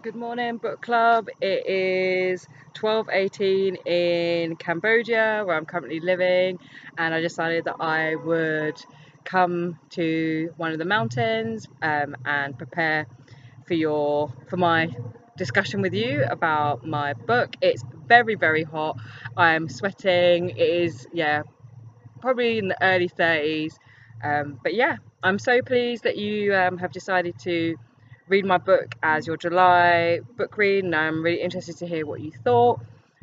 Good morning, book club. It is 12:18 in Cambodia, where I'm currently living, and I decided that I would come to one of the mountains and prepare for my discussion with you about my book. It's very hot. I'm sweating. It is, yeah, probably in the early 30s. But yeah, I'm so pleased that you have decided to read my book as your July book read, and I'm really interested to hear what you thought.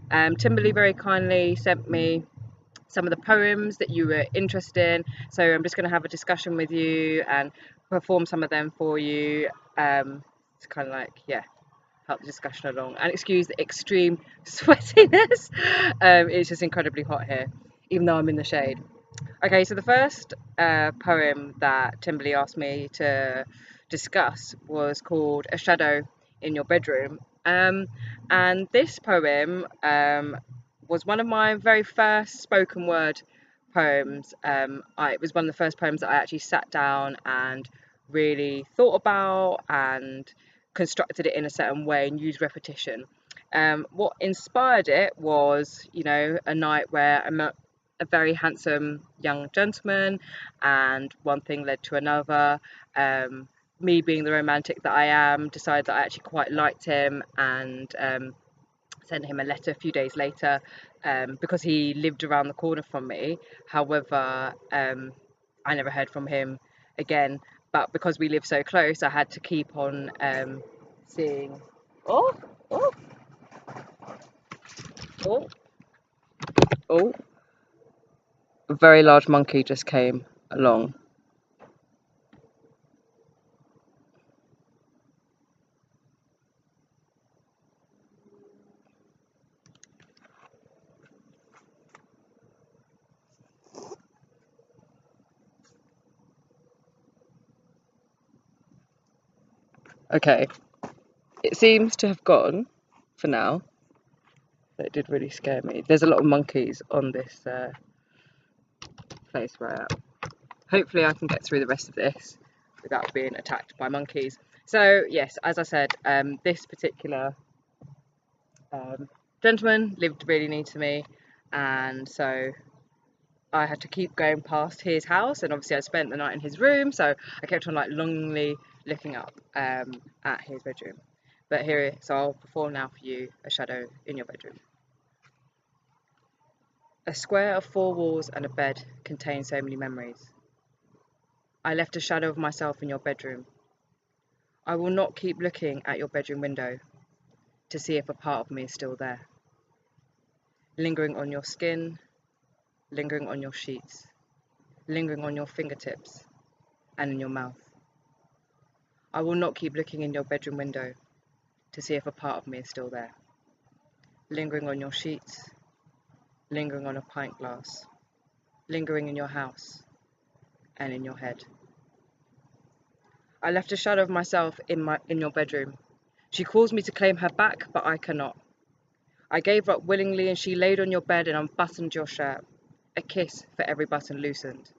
Timberly very kindly sent me some of the poems that you were interested in, so I'm just going to have a discussion with you and perform some of them for you to kind of like, yeah, help the discussion along. And excuse the extreme sweatiness. It's just incredibly hot here, even though I'm in the shade. Okay, so the first poem that Timberly asked me to discuss was called A Shadow in Your Bedroom. And this poem was one of my very first spoken word poems. It was one of the first poems that I actually sat down and really thought about and constructed it in a certain way and used repetition. What inspired it was, a night where I met a very handsome young gentleman, and one thing led to another. Me being the romantic that I am, decided that I actually quite liked him, and sent him a letter a few days later because he lived around the corner from me. However, I never heard from him again, but because we live so close, I had to keep on seeing. Oh, oh, oh, oh. A very large monkey just came along. Okay, it seems to have gone for now. That did really scare me. There's a lot of monkeys on this place where I am. Hopefully I can get through the rest of this without being attacked by monkeys. So yes, as I said, this particular gentleman lived really near to me, and so I had to keep going past his house, and obviously I spent the night in his room, so I kept on like longingly looking up at his bedroom. But here, so I'll perform now for you A Shadow in Your Bedroom. A square of 4 walls and a bed contains so many memories. I left a shadow of myself in your bedroom. I will not keep looking at your bedroom window to see if a part of me is still there. Lingering on your skin, lingering on your sheets, lingering on your fingertips and in your mouth. I will not keep looking in your bedroom window to see if a part of me is still there. Lingering on your sheets, lingering on a pint glass, lingering in your house and in your head. I left a shadow of myself in your bedroom. She calls me to claim her back, but I cannot. I gave her up willingly, and she laid on your bed and unbuttoned your shirt, a kiss for every button loosened.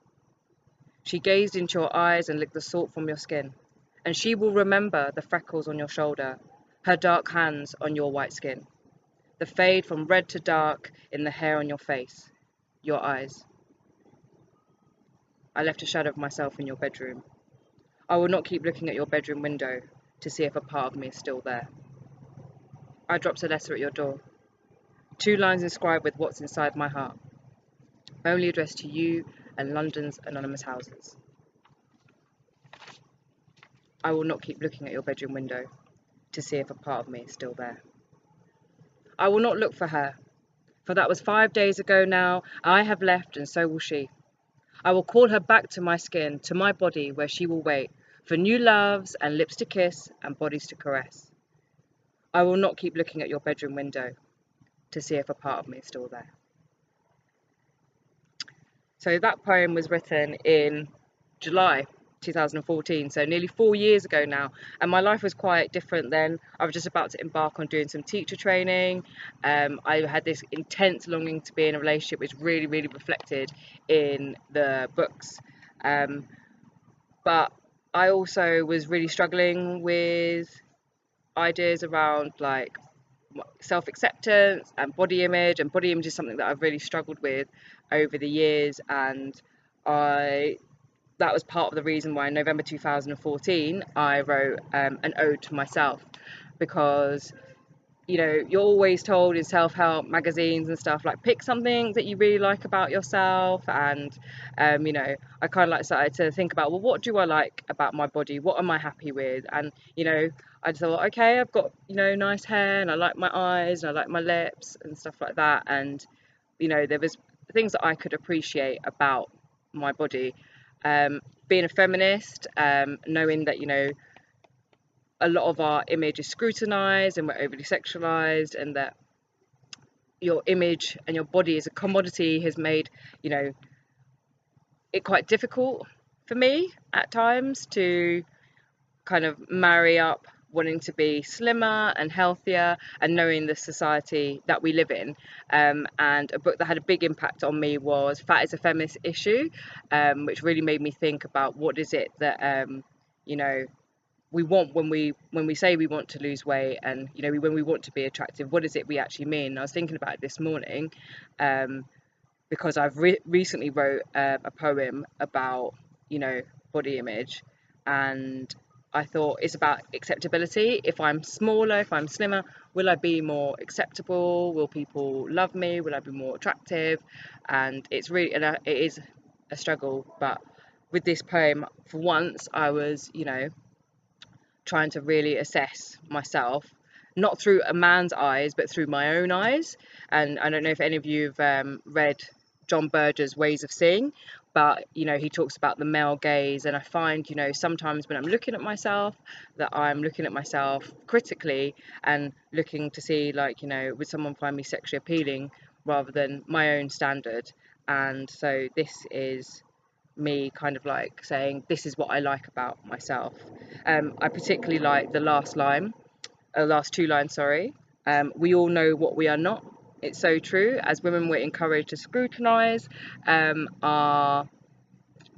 She gazed into your eyes and licked the salt from your skin, and she will remember the freckles on your shoulder, her dark hands on your white skin, the fade from red to dark in the hair on your face, your eyes. I left a shadow of myself in your bedroom. I will not keep looking at your bedroom window to see if a part of me is still there. I dropped a letter at your door. 2 lines inscribed with what's inside my heart, only addressed to you and London's anonymous houses. I will not keep looking at your bedroom window to see if a part of me is still there. I will not look for her, for that was 5 days ago now. I have left, and so will she. I will call her back to my skin, to my body, where she will wait for new loves and lips to kiss and bodies to caress. I will not keep looking at your bedroom window to see if a part of me is still there. So that poem was written in July 2014, so nearly 4 years ago now, and my life was quite different then. I was just about to embark on doing some teacher training. I had this intense longing to be in a relationship, which really reflected in the books, but I also was really struggling with ideas around like self-acceptance and body image, and body image is something that I've really struggled with over the years, and I that was part of the reason why in November 2014 I wrote an ode to myself, because you're always told in self-help magazines and stuff, like, pick something that you really like about yourself. And I kind of like started to think about, well, what do I like about my body, what am I happy with? And I just thought, okay, I've got nice hair, and I like my eyes, and I like my lips and stuff like that. And there was things that I could appreciate about my body. Being a feminist, knowing that a lot of our image is scrutinized and we're overly sexualized, and that your image and your body as a commodity has made it quite difficult for me at times to kind of marry up wanting to be slimmer and healthier, and knowing the society that we live in. And a book that had a big impact on me was Fat is a Feminist Issue, which really made me think about what is it that we want when we say we want to lose weight, and when we want to be attractive, what is it we actually mean? I was thinking about it this morning, because I've recently wrote a poem about body image, and I thought it's about acceptability. If I'm smaller, if I'm slimmer, will I be more acceptable? Will people love me? Will I be more attractive? And it's really, it is a struggle. But with this poem, for once, I was trying to really assess myself, not through a man's eyes, but through my own eyes. And I don't know if any of you have read John Berger's Ways of Seeing, but he talks about the male gaze, and I find sometimes when I'm looking at myself, that I'm looking at myself critically and looking to see, like, would someone find me sexually appealing rather than my own standard. And so this is me kind of like saying, this is what I like about myself. I particularly like the last two lines, sorry. We all know what we are not. It's so true. As women, we're encouraged to scrutinize our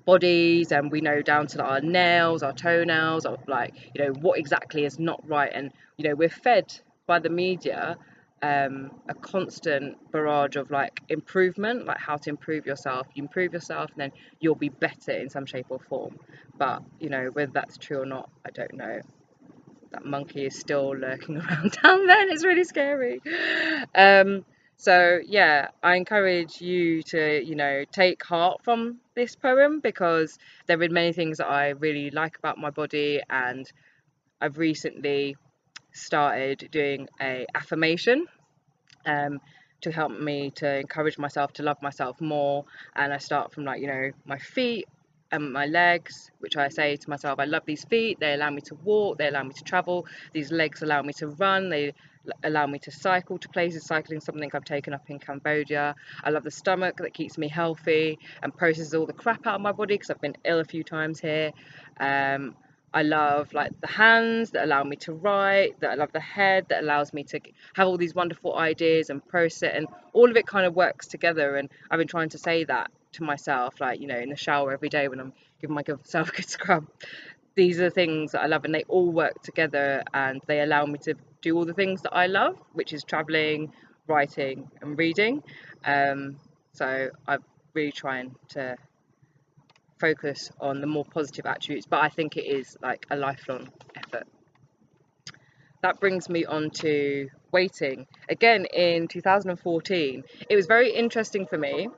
bodies, and we know down to our nails, our toenails, or like what exactly is not right. And we're fed by the media a constant barrage of like improvement, like how to improve yourself. You improve yourself, and then you'll be better in some shape or form. But whether that's true or not, I don't know. That monkey is still lurking around down there, and it's really scary. So yeah, I encourage you to take heart from this poem, because there are many things that I really like about my body, and I've recently started doing a affirmation to help me to encourage myself to love myself more. And I start from like my feet and my legs, which I say to myself, I love these feet, they allow me to walk, they allow me to travel. These legs allow me to run, they allow me to cycle to places. Cycling is something I've taken up in Cambodia. I love the stomach, that keeps me healthy and processes all the crap out of my body, because I've been ill a few times here. I love like the hands that allow me to write, that I love the head that allows me to have all these wonderful ideas and process, and all of it kind of works together. And I've been trying to say that to myself, like in the shower every day when I'm giving myself a good scrub. These are the things that I love, and they all work together, and they allow me to do all the things that I love, which is traveling, writing and reading. So I'm really trying to focus on the more positive attributes, but I think it is like a lifelong effort. That brings me on to waiting. Again, in 2014, it was very interesting for me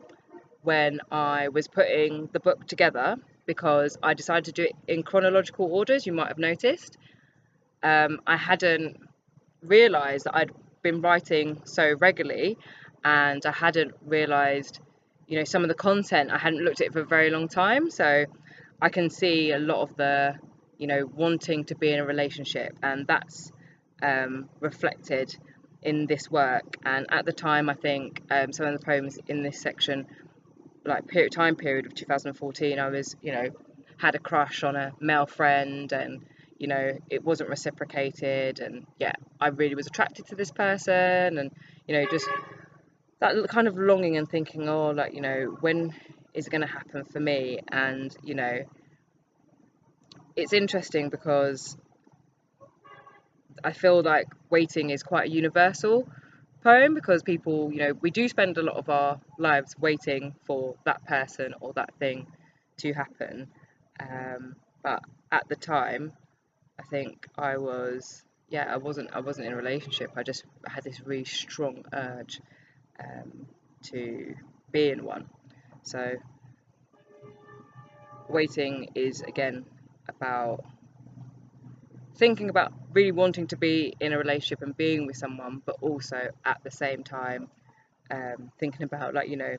when I was putting the book together, because I decided to do it in chronological order, as you might have noticed. I hadn't realised that I'd been writing so regularly, and I hadn't realised some of the content. I hadn't looked at it for a very long time, so I can see a lot of the wanting to be in a relationship, and that's reflected in this work. And at the time, I think some of the poems in this section, like time period of 2014, I was had a crush on a male friend, and it wasn't reciprocated, and yeah, I really was attracted to this person, and just that kind of longing and thinking, oh, like when is it going to happen for me? And it's interesting because I feel like waiting is quite a universal poem, because people, you know, we do spend a lot of our lives waiting for that person or that thing to happen. But at the time, I think I was, yeah, I wasn't in a relationship. I just had this really strong urge to be in one. So waiting is again about thinking about really wanting to be in a relationship and being with someone, but also at the same time thinking about, like, you know,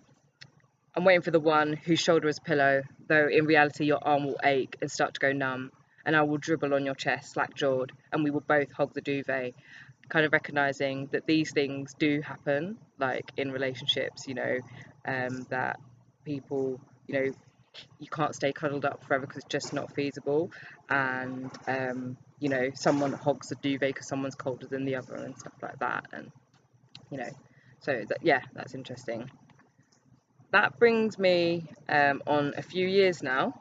I'm waiting for the one whose shoulder is a pillow, though in reality your arm will ache and start to go numb, and I will dribble on your chest slack-jawed, and we will both hog the duvet. Kind of recognizing that these things do happen, like in relationships, you know, that people, you know, you can't stay cuddled up forever because it's just not feasible, and you know, someone hogs the duvet because someone's colder than the other and stuff like that, and you know, so that, yeah, that's interesting. That brings me on a few years now,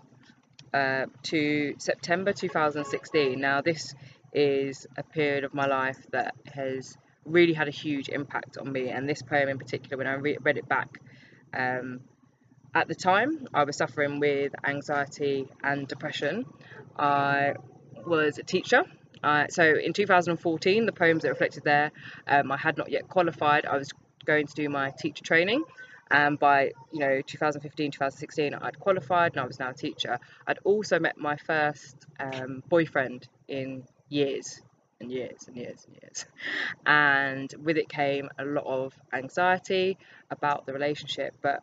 to September 2016. Now, this is a period of my life that has really had a huge impact on me, and this poem in particular, when I read it back, at the time I was suffering with anxiety and depression. I was a teacher. So in 2014, the poems that reflected there, I had not yet qualified. I was going to do my teacher training, and by 2015, 2016, I'd qualified and I was now a teacher. I'd also met my first boyfriend in years and years and years and years, and with it came a lot of anxiety about the relationship. But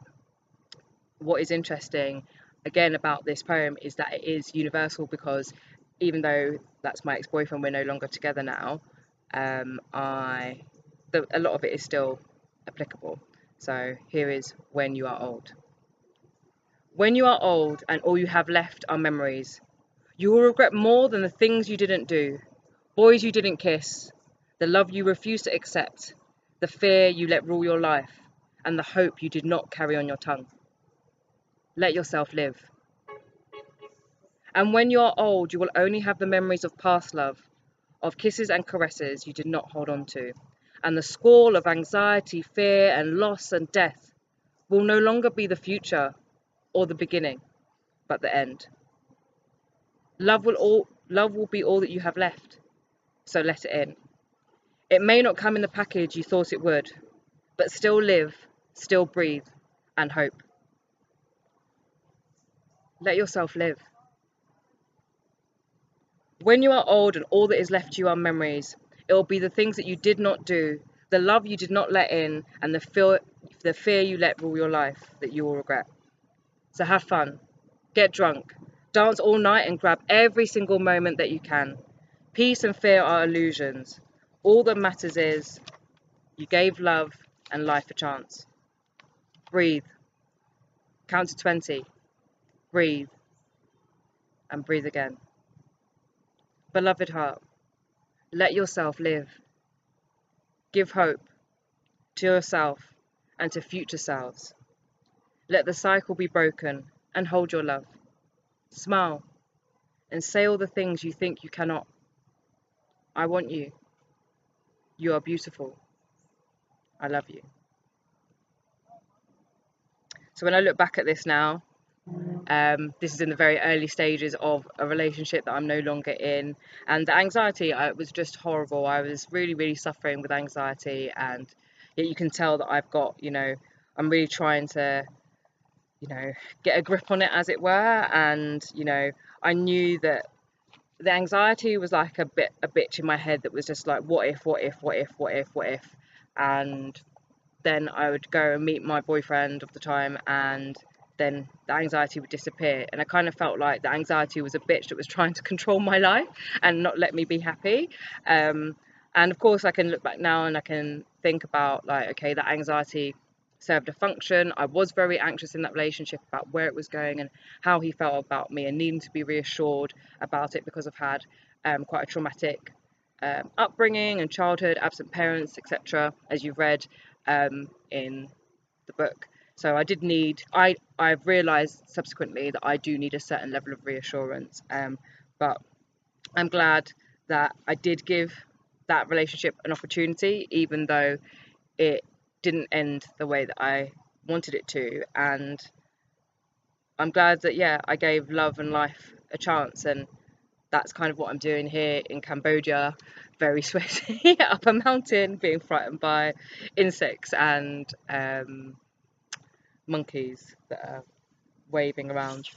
what is interesting again about this poem is that it is universal, because even though that's my ex-boyfriend, we're no longer together now, a lot of it is still applicable. So here is When You Are Old. When you are old and all you have left are memories, you will regret more than the things you didn't do, boys you didn't kiss, the love you refused to accept, the fear you let rule your life, and the hope you did not carry on your tongue. Let yourself live. And when you are old, you will only have the memories of past love, of kisses and caresses you did not hold on to, and the squall of anxiety, fear, and loss and death will no longer be the future or the beginning, but the end. Love will be all that you have left, so let it in. It may not come in the package you thought it would, but still live, still breathe, and hope. Let yourself live. When you are old and all that is left to you are memories, it will be the things that you did not do, the love you did not let in, and the fear you let rule your life that you will regret. So have fun, get drunk, dance all night and grab every single moment that you can. Peace and fear are illusions. All that matters is you gave love and life a chance. Breathe, count to 20, breathe, and breathe again. Beloved heart, let yourself live. Give hope to yourself and to future selves. Let the cycle be broken and hold your love. Smile and say all the things you think you cannot. I want you. You are beautiful. I love you. So when I look back at this now, this is in the very early stages of a relationship that I'm no longer in, and the anxiety, it was just horrible. I was really, really suffering with anxiety, and yet you can tell that I've got, I'm really trying to, get a grip on it, as it were. And I knew that the anxiety was like a bitch in my head that was just like, what if, what if, what if, what if, what if. And then I would go and meet my boyfriend of the time, and then the anxiety would disappear. And I kind of felt like the anxiety was a bitch that was trying to control my life and not let me be happy. And of course I can look back now and I can think about, like, okay, that anxiety served a function. I was very anxious in that relationship about where it was going and how he felt about me, and needing to be reassured about it, because I've had quite a traumatic upbringing and childhood, absent parents, etc., as you've read in the book. So I did need, I've realised subsequently that I do need a certain level of reassurance, but I'm glad that I did give that relationship an opportunity, even though it didn't end the way that I wanted it to. And I'm glad that, yeah, I gave love and life a chance, and that's kind of what I'm doing here in Cambodia, very sweaty, up a mountain, being frightened by insects and monkeys that are waving around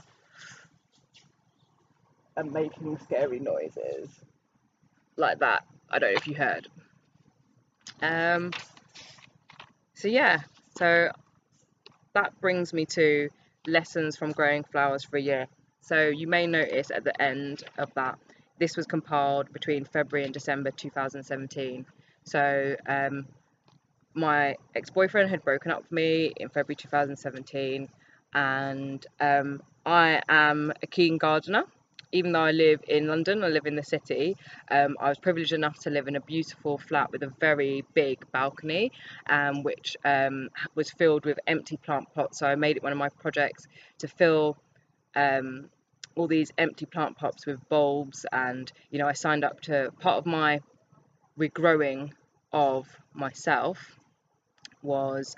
and making scary noises like that. I don't know if you heard. So yeah, so that brings me to lessons from growing flowers for a year. So you may notice at the end of that, this was compiled between February and December 2017. So my ex-boyfriend had broken up with me in February 2017, and I am a keen gardener. Even though I live in London, I live in the city, I was privileged enough to live in a beautiful flat with a very big balcony, which was filled with empty plant pots. So I made it one of my projects to fill all these empty plant pots with bulbs, and I signed up to part of my regrowing of myself was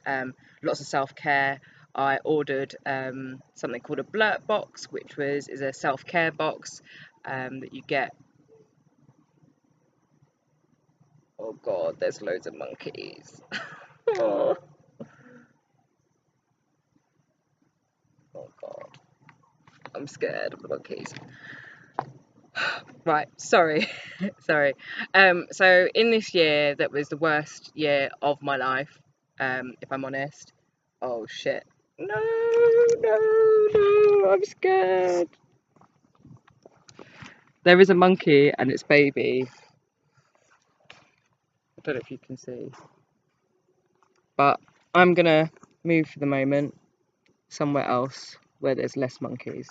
lots of self-care. I ordered something called a blurt box, which is a self-care box that you get. Oh god, there's loads of monkeys. Oh god, I'm scared of the monkeys. Right, sorry. Sorry. So in this year that was the worst year of my life, if I'm honest. Oh shit. No, no, no, I'm scared. There is a monkey and its baby. I don't know if you can see. But I'm gonna move for the moment somewhere else where there's less monkeys.